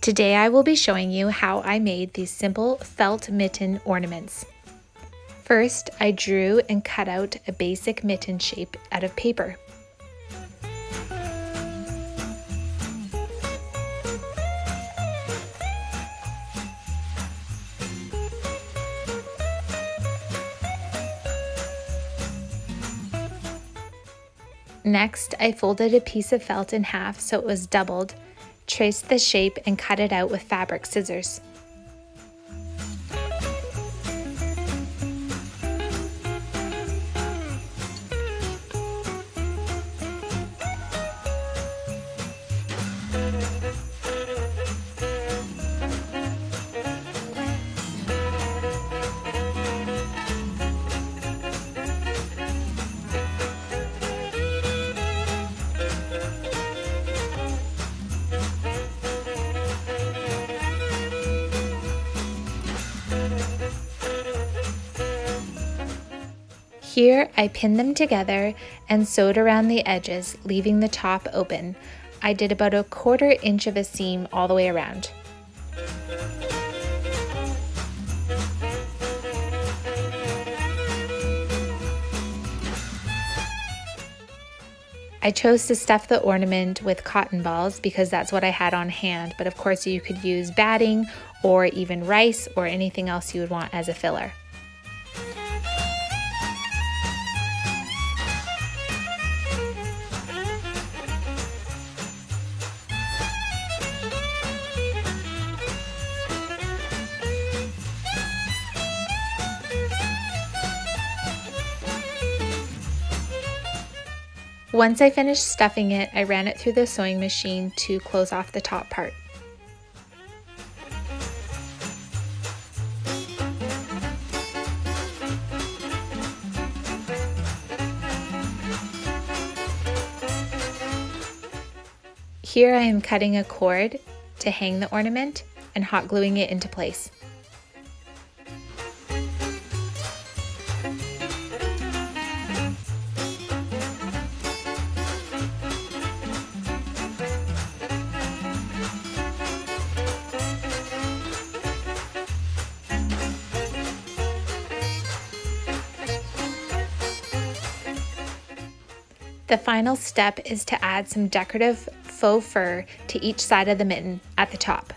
Today I will be showing you how I made these simple felt mitten ornaments. First, I drew and cut out a basic mitten shape out of paper. Next, I folded a piece of felt in half so it was doubled, traced the shape and cut it out with fabric scissors. Here, I pinned them together and sewed around the edges, leaving the top open. I did about a 1/4 inch of a seam all the way around. I chose to stuff the ornament with cotton balls because that's what I had on hand, but of course you could use batting or even rice or anything else you would want as a filler. Once I finished stuffing it, I ran it through the sewing machine to close off the top part. Here I am cutting a cord to hang the ornament and hot gluing it into place. The final step is to add some decorative faux fur to each side of the mitten at the top.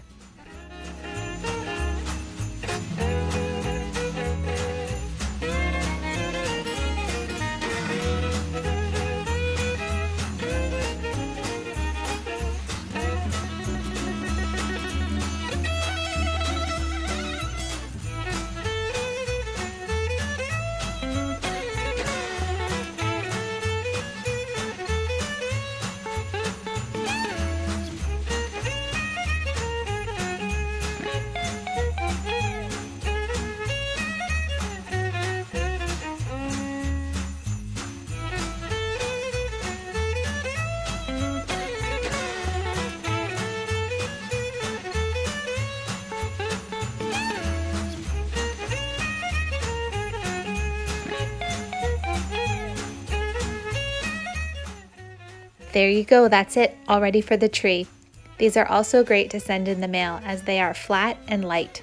There you go, that's it, all ready for the tree. These are also great to send in the mail as they are flat and light.